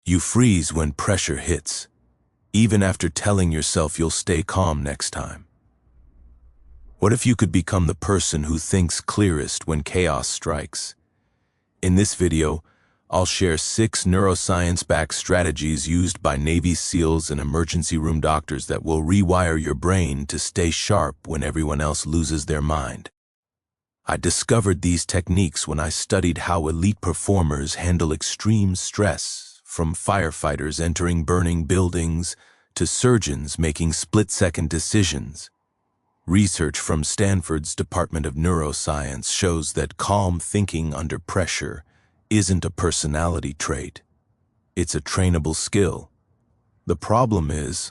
You freeze when pressure hits, even after telling yourself you'll stay calm next time. What if you could become the person who thinks clearest when chaos strikes? In this video, I'll share 6 neuroscience-backed strategies used by Navy SEALs and emergency room doctors that will rewire your brain to stay sharp when everyone else loses their mind. I discovered these techniques when I studied how elite performers handle extreme stress, from firefighters entering burning buildings to surgeons making split-second decisions. Research from Stanford's Department of Neuroscience shows that calm thinking under pressure isn't a personality trait. It's a trainable skill. The problem is,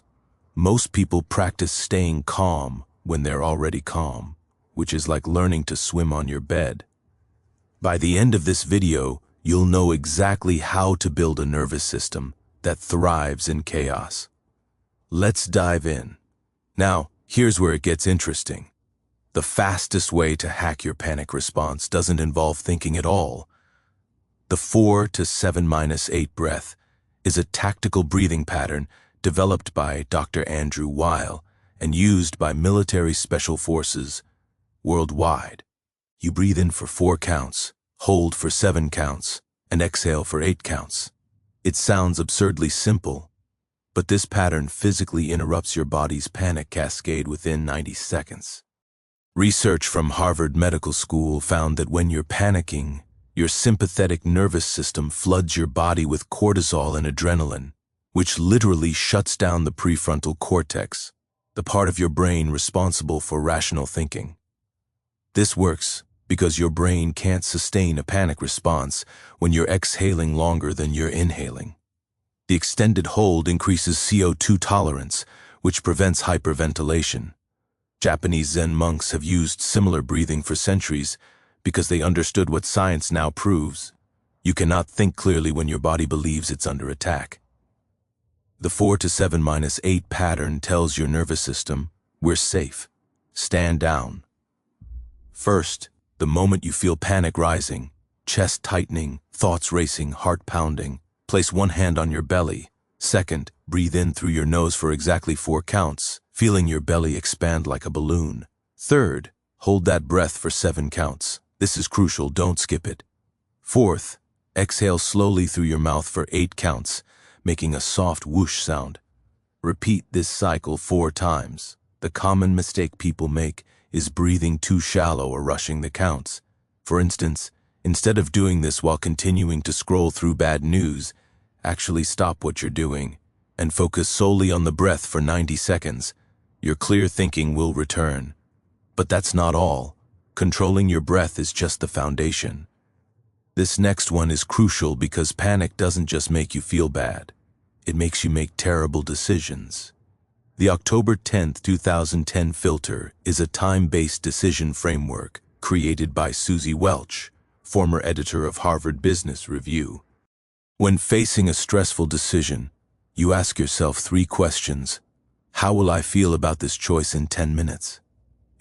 most people practice staying calm when they're already calm, which is like learning to swim on your bed. By the end of this video, you'll know exactly how to build a nervous system that thrives in chaos. Let's dive in. Now, here's where it gets interesting. The fastest way to hack your panic response doesn't involve thinking at all. The 4 to 7-8 breath is a tactical breathing pattern developed by Dr. Andrew Weil and used by military special forces worldwide. You breathe in for 4 counts, hold for 7 counts, and exhale for 8 counts. It sounds absurdly simple, but this pattern physically interrupts your body's panic cascade within 90 seconds. Research from Harvard Medical School found that when you're panicking, your sympathetic nervous system floods your body with cortisol and adrenaline, which literally shuts down the prefrontal cortex, the part of your brain responsible for rational thinking. This works because your brain can't sustain a panic response when you're exhaling longer than you're inhaling. The extended hold increases CO2 tolerance, which prevents hyperventilation. Japanese Zen monks have used similar breathing for centuries because they understood what science now proves. You cannot think clearly when your body believes it's under attack. The 4 to 7-8 pattern tells your nervous system, we're safe. Stand down. First, the moment you feel panic rising, chest tightening, thoughts racing, heart pounding, place one hand on your belly. Second, breathe in through your nose for exactly 4 counts, feeling your belly expand like a balloon. Third, hold that breath for 7 counts. This is crucial, don't skip it. Fourth, exhale slowly through your mouth for 8 counts, making a soft whoosh sound. Repeat this cycle 4 times. The common mistake people make is breathing too shallow or rushing the counts. For instance, instead of doing this while continuing to scroll through bad news, actually stop what you're doing and focus solely on the breath for 90 seconds. Your clear thinking will return. But that's not all. Controlling your breath is just the foundation. This next one is crucial because panic doesn't just make you feel bad. It makes you make terrible decisions. The October 10, 2010 filter is a time-based decision framework created by Susie Welch, former editor of Harvard Business Review. When facing a stressful decision, you ask yourself 3 questions. How will I feel about this choice in 10 minutes?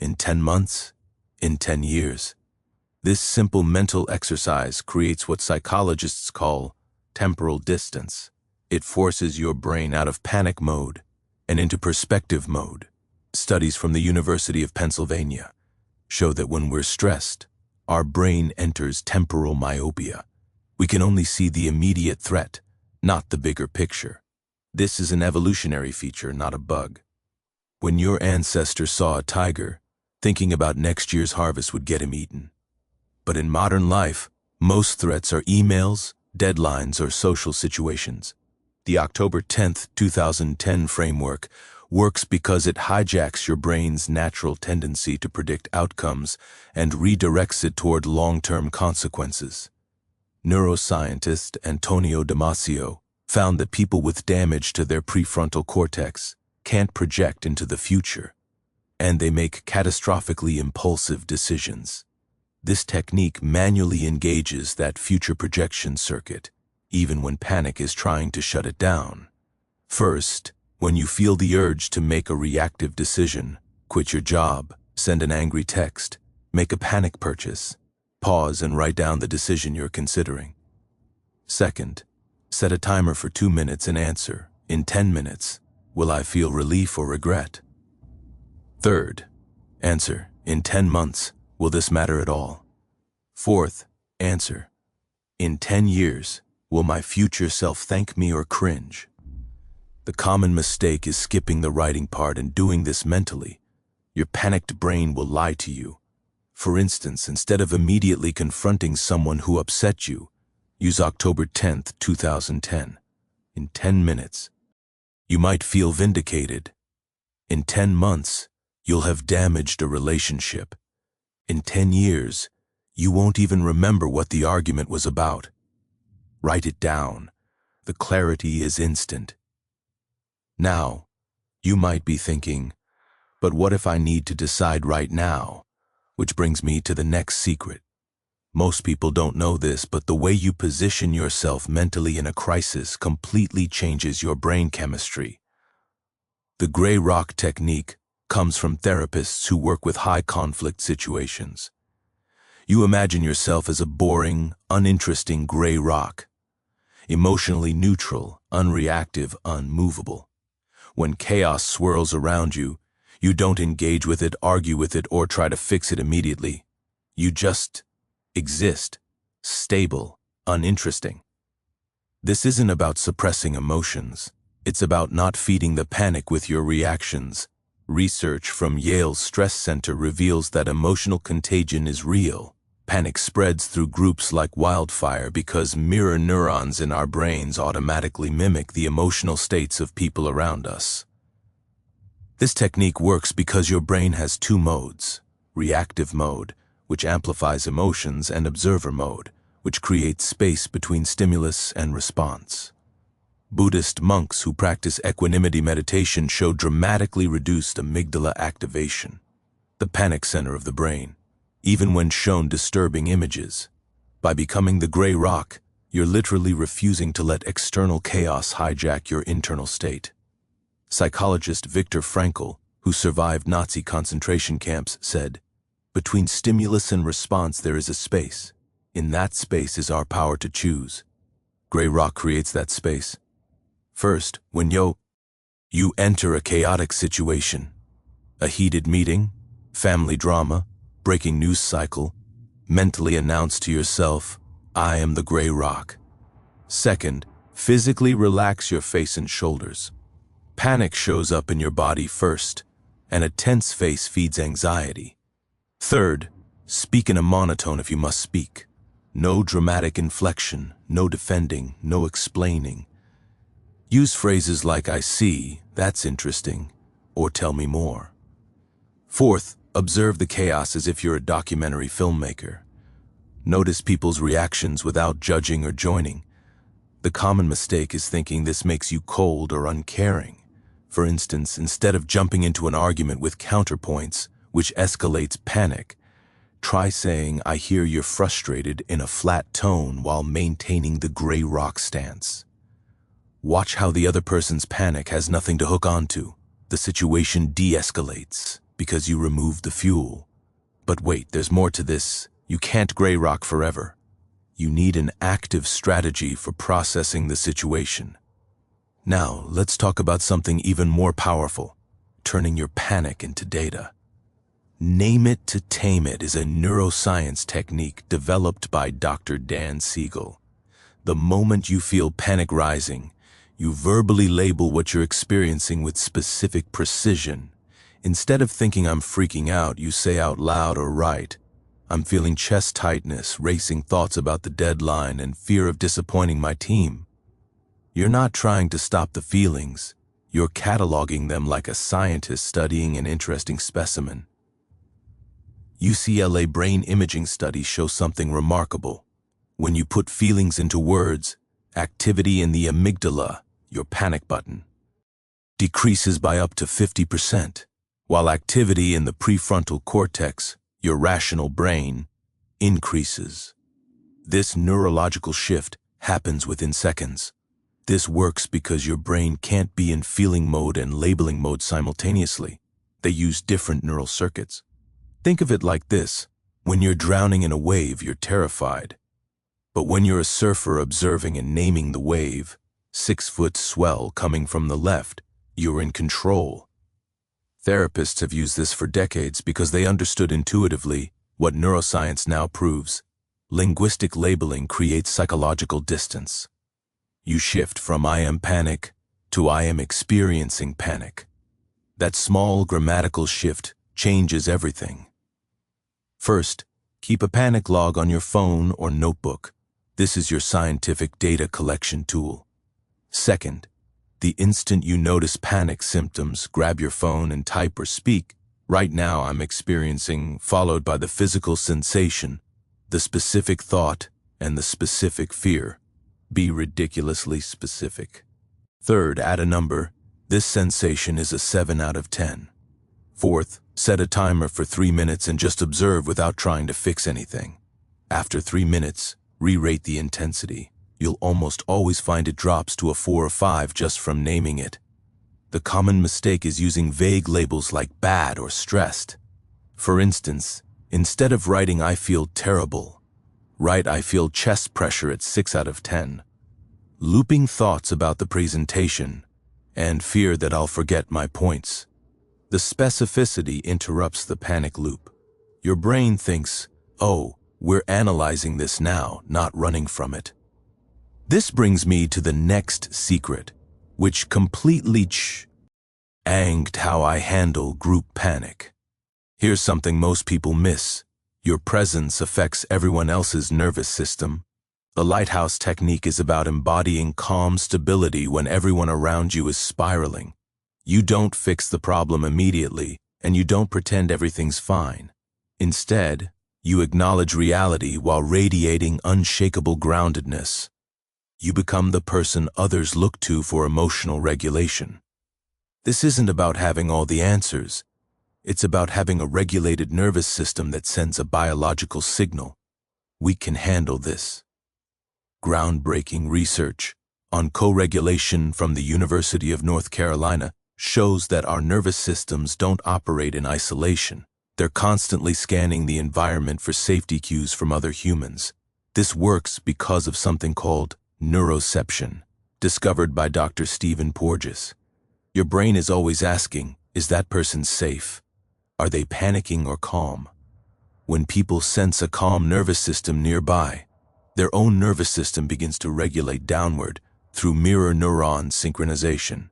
In 10 months? In 10 years? This simple mental exercise creates what psychologists call temporal distance. It forces your brain out of panic mode and into perspective mode. Studies from the University of Pennsylvania show that when we're stressed, our brain enters temporal myopia. We can only see the immediate threat, not the bigger picture. This is an evolutionary feature, not a bug. When your ancestor saw a tiger, thinking about next year's harvest would get him eaten. But in modern life, most threats are emails, deadlines, or social situations. The October 10, 2010 framework works because it hijacks your brain's natural tendency to predict outcomes and redirects it toward long-term consequences. Neuroscientist Antonio Damasio found that people with damage to their prefrontal cortex can't project into the future, and they make catastrophically impulsive decisions. This technique manually engages that future projection circuit, even when panic is trying to shut it down. First, when you feel the urge to make a reactive decision, quit your job, send an angry text, make a panic purchase, pause and write down the decision you're considering. Second, Set a timer for 2 minutes and answer, in 10 minutes, will I feel relief or regret? Third, answer, in 10 months, will this matter at all? Fourth, answer, in 10 years, will my future self thank me or cringe? The common mistake is skipping the writing part and doing this mentally. Your panicked brain will lie to you. For instance, instead of immediately confronting someone who upset you, use October 10th, 2010. In 10 minutes, you might feel vindicated. In 10 months, you'll have damaged a relationship. In 10 years, you won't even remember what the argument was about. Write it down. The clarity is instant. Now, you might be thinking, but what if I need to decide right now? Which brings me to the next secret. Most people don't know this, but the way you position yourself mentally in a crisis completely changes your brain chemistry. The gray rock technique comes from therapists who work with high-conflict situations. You imagine yourself as a boring, uninteresting gray rock, emotionally neutral, unreactive, unmovable. When chaos swirls around you, you don't engage with it, argue with it, or try to fix it immediately. You just exist, stable, uninteresting. This isn't about suppressing emotions. It's about not feeding the panic with your reactions. Research from Yale's Stress Center reveals that emotional contagion is real. Panic spreads through groups like wildfire because mirror neurons in our brains automatically mimic the emotional states of people around us. This technique works because your brain has two modes: reactive mode, which amplifies emotions, and observer mode, which creates space between stimulus and response. Buddhist monks who practice equanimity meditation show dramatically reduced amygdala activation, the panic center of the brain, even when shown disturbing images. By becoming the gray rock, you're literally refusing to let external chaos hijack your internal state. Psychologist Viktor Frankl, who survived Nazi concentration camps, said, "Between stimulus and response there is a space. In that space is our power to choose." Gray rock creates that space. First, when you enter a chaotic situation, a heated meeting, family drama, breaking news cycle, mentally announce to yourself, "I am the gray rock." Second, physically relax your face and shoulders. Panic shows up in your body first, and a tense face feeds anxiety. Third, speak in a monotone if you must speak. No dramatic inflection, no defending, no explaining. Use phrases like "I see," "That's interesting," or "Tell me more." Fourth, observe the chaos as if you're a documentary filmmaker. Notice people's reactions without judging or joining. The common mistake is thinking this makes you cold or uncaring. For instance, instead of jumping into an argument with counterpoints, which escalates panic, try saying, "I hear you're frustrated," in a flat tone while maintaining the gray rock stance. Watch how the other person's panic has nothing to hook onto. The situation de-escalates because you remove the fuel. But wait, there's more to this. You can't gray rock forever. You need an active strategy for processing the situation. Now, let's talk about something even more powerful: turning your panic into data. Name it to tame it is a neuroscience technique developed by Dr. Dan Siegel. The moment you feel panic rising, you verbally label what you're experiencing with specific precision. Instead of thinking "I'm freaking out," you say out loud or write, "I'm feeling chest tightness, racing thoughts about the deadline, and fear of disappointing my team." You're not trying to stop the feelings. You're cataloging them like a scientist studying an interesting specimen. UCLA brain imaging studies show something remarkable. When you put feelings into words, activity in the amygdala, your panic button, decreases by up to 50%, while activity in the prefrontal cortex, your rational brain, increases. This neurological shift happens within seconds. This works because your brain can't be in feeling mode and labeling mode simultaneously. They use different neural circuits. Think of it like this: when you're drowning in a wave, you're terrified. But when you're a surfer observing and naming the wave, 6-foot swell coming from the left, you're in control. Therapists have used this for decades because they understood intuitively what neuroscience now proves. Linguistic labeling creates psychological distance. You shift from "I am panic" to "I am experiencing panic." That small grammatical shift changes everything. First, keep a panic log on your phone or notebook. This is your scientific data collection tool. Second, the instant you notice panic symptoms, grab your phone and type or speak, "Right now I'm experiencing," followed by the physical sensation, the specific thought, and the specific fear. Be ridiculously specific. Third, add a number. This sensation is a 7 out of 10. Fourth, set a timer for 3 minutes and just observe without trying to fix anything. After 3 minutes, re-rate the intensity. You'll almost always find it drops to a 4 or 5 just from naming it. The common mistake is using vague labels like bad or stressed. For instance, instead of writing "I feel terrible," write "I feel chest pressure at 6 out of 10. Looping thoughts about the presentation and fear that I'll forget my points. The specificity interrupts the panic loop. Your brain thinks, "Oh, we're analyzing this now, not running from it." This brings me to the next secret, which completely changed how I handle group panic. Here's something most people miss. Your presence affects everyone else's nervous system. The lighthouse technique is about embodying calm stability when everyone around you is spiraling. You don't fix the problem immediately, and you don't pretend everything's fine. Instead, you acknowledge reality while radiating unshakable groundedness. You become the person others look to for emotional regulation. This isn't about having all the answers. It's about having a regulated nervous system that sends a biological signal. We can handle this. Groundbreaking research on co-regulation from the University of North Carolina shows that our nervous systems don't operate in isolation. They're constantly scanning the environment for safety cues from other humans. This works because of something called neuroception, discovered by Dr. Stephen Porges. Your brain is always asking, is that person safe? Are they panicking or calm? When people sense a calm nervous system nearby, their own nervous system begins to regulate downward through mirror neuron synchronization.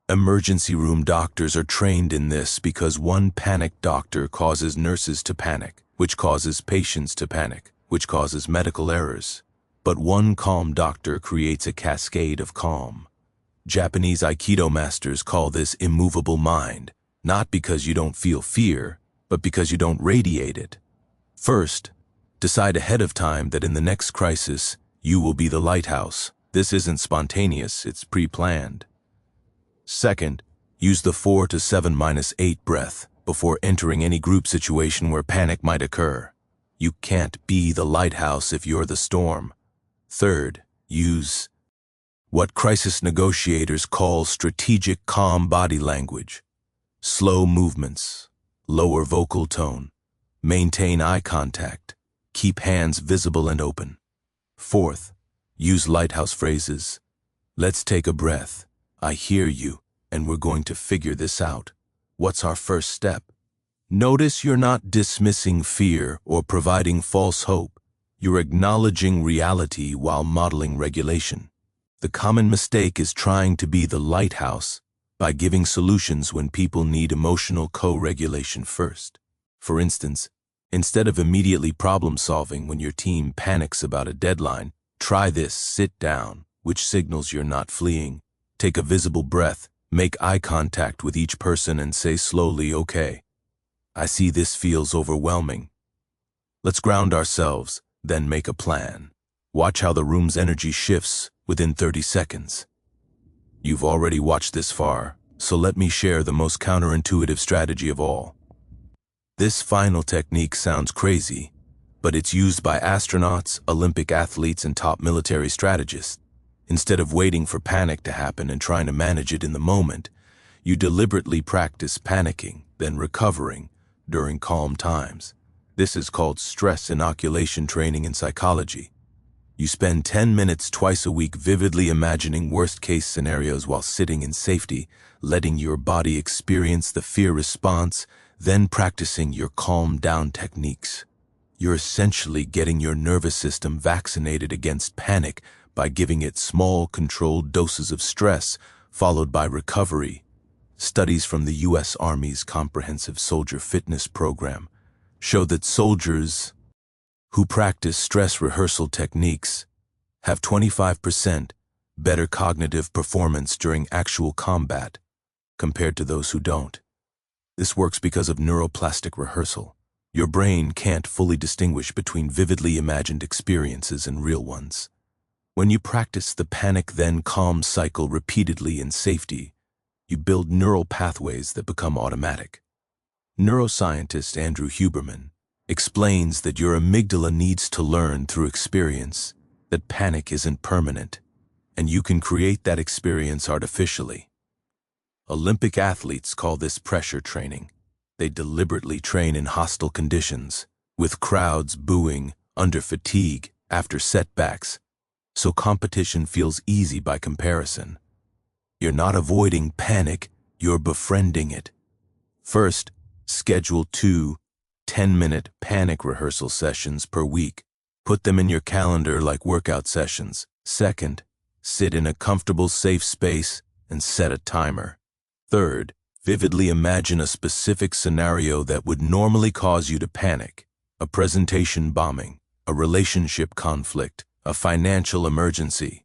Emergency room doctors are trained in this because one panicked doctor causes nurses to panic, which causes patients to panic, which causes medical errors. But one calm doctor creates a cascade of calm. Japanese Aikido masters call this immovable mind, not because you don't feel fear, but because you don't radiate it. First, decide ahead of time that in the next crisis, you will be the lighthouse. This isn't spontaneous, it's pre-planned. Second, use the 4 to 7-8 breath before entering any group situation where panic might occur. You can't be the lighthouse if you're the storm. Third, use what crisis negotiators call strategic calm body language. Slow movements, lower vocal tone, maintain eye contact, keep hands visible and open. Fourth, use lighthouse phrases. Let's take a breath. I hear you, and we're going to figure this out. What's our first step? Notice you're not dismissing fear or providing false hope. You're acknowledging reality while modeling regulation. The common mistake is trying to be the lighthouse by giving solutions when people need emotional co-regulation first. For instance, instead of immediately problem-solving when your team panics about a deadline, try this: sit down, which signals you're not fleeing. Take a visible breath, make eye contact with each person and say slowly, "Okay, I see this feels overwhelming. Let's ground ourselves, then make a plan." Watch how the room's energy shifts within 30 seconds. You've already watched this far, so let me share the most counterintuitive strategy of all. This final technique sounds crazy, but it's used by astronauts, Olympic athletes, and top military strategists. Instead of waiting for panic to happen and trying to manage it in the moment, you deliberately practice panicking, then recovering during calm times. This is called stress inoculation training in psychology. You spend 10 minutes twice a week vividly imagining worst-case scenarios while sitting in safety, letting your body experience the fear response, then practicing your calm-down techniques. You're essentially getting your nervous system vaccinated against panic by giving it small, controlled doses of stress, followed by recovery. Studies from the U.S. Army's Comprehensive Soldier Fitness Program show that soldiers who practice stress rehearsal techniques have 25% better cognitive performance during actual combat compared to those who don't. This works because of neuroplastic rehearsal. Your brain can't fully distinguish between vividly imagined experiences and real ones. When you practice the panic-then-calm cycle repeatedly in safety, you build neural pathways that become automatic. Neuroscientist Andrew Huberman explains that your amygdala needs to learn through experience that panic isn't permanent, and you can create that experience artificially. Olympic athletes call this pressure training. They deliberately train in hostile conditions, with crowds booing, under fatigue, after setbacks, so competition feels easy by comparison. You're not avoiding panic, you're befriending it. First, schedule 2 10-minute panic rehearsal sessions per week. Put them in your calendar like workout sessions. Second, sit in a comfortable, safe space and set a timer. Third, vividly imagine a specific scenario that would normally cause you to panic. A presentation bombing, a relationship conflict, a financial emergency.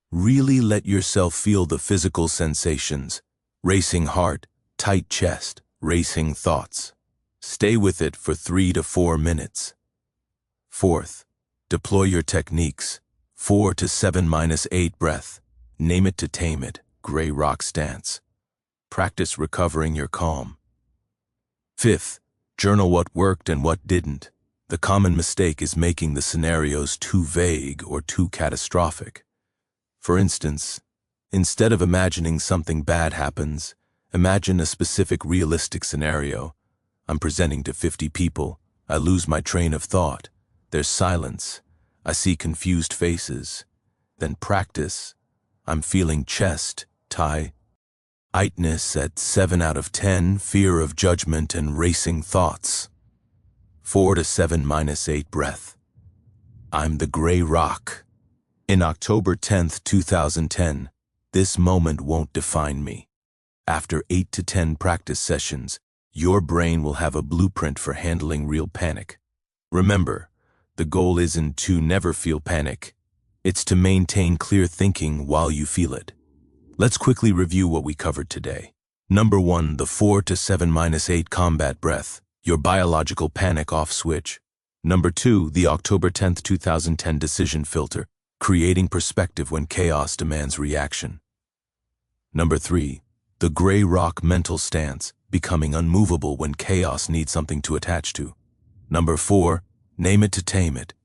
Really let yourself feel the physical sensations: racing heart, tight chest, racing thoughts. Stay with it for 3 to 4 minutes. Fourth, deploy your techniques. 4 to 7-8 breath. Name it to tame it. Gray rock stance. Practice recovering your calm. Fifth, journal what worked and what didn't. The common mistake is making the scenarios too vague or too catastrophic. For instance, instead of imagining something bad happens, imagine a specific realistic scenario. I'm presenting to 50 people. I lose my train of thought. There's silence. I see confused faces. Then practice. I'm feeling chest, tightness at 7 out of 10, fear of judgment and racing thoughts. 4 to 7-8 breath. I'm the gray rock. In October 10th, 2010, this moment won't define me. After 8 to 10 practice sessions, your brain will have a blueprint for handling real panic. Remember, the goal isn't to never feel panic. It's to maintain clear thinking while you feel it. Let's quickly review what we covered today. Number 1, the 4 to 7-8 combat breath, your biological panic off switch. Number 2, the October 10th, 2010 decision filter, creating perspective when chaos demands reaction. Number 3, the gray rock mental stance, becoming unmovable when chaos needs something to attach to. Number 4, name it to tame it,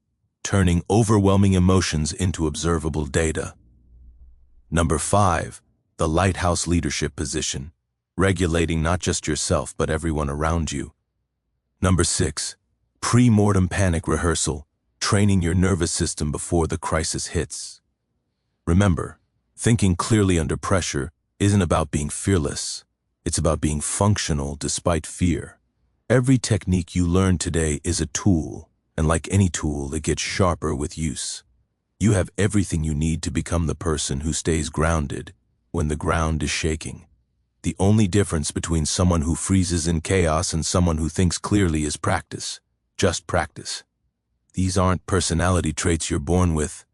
turning overwhelming emotions into observable data. Number 5, the lighthouse leadership position, regulating not just yourself but everyone around you. Number 6, pre-mortem panic rehearsal, training your nervous system before the crisis hits. Remember, thinking clearly under pressure isn't about being fearless. It's about being functional despite fear. Every technique you learn today is a tool, and like any tool, it gets sharper with use. You have everything you need to become the person who stays grounded when the ground is shaking. The only difference between someone who freezes in chaos and someone who thinks clearly is practice. Just practice. These aren't personality traits you're born with.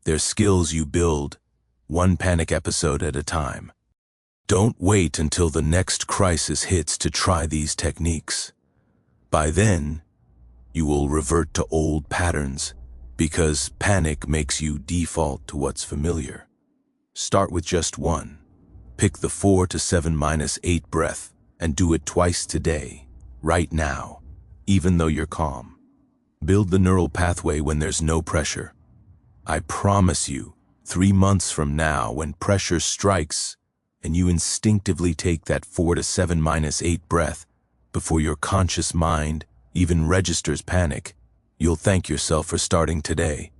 They're skills you build, one panic episode at a time. Don't wait until the next crisis hits to try these techniques. By then, you will revert to old patterns because panic makes you default to what's familiar. Start with just one. Pick the 4 to 7-8 breath and do it twice today, right now, even though you're calm. Build the neural pathway when there's no pressure. I promise you, 3 months from now, when pressure strikes and you instinctively take that 4 to 7-8 breath before your conscious mind even registers panic, you'll thank yourself for starting today.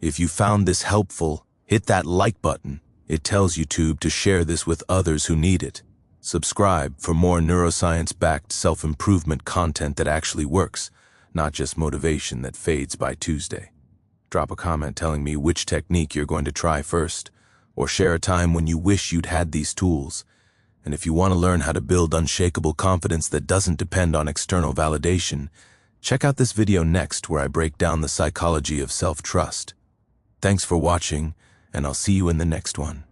If you found this helpful, hit that like button. It tells YouTube to share this with others who need it. Subscribe for more neuroscience-backed self-improvement content that actually works, not just motivation that fades by Tuesday. Drop a comment telling me which technique you're going to try first, or share a time when you wish you'd had these tools. And if you want to learn how to build unshakable confidence that doesn't depend on external validation, check out this video next where I break down the psychology of self-trust. Thanks for watching, and I'll see you in the next one.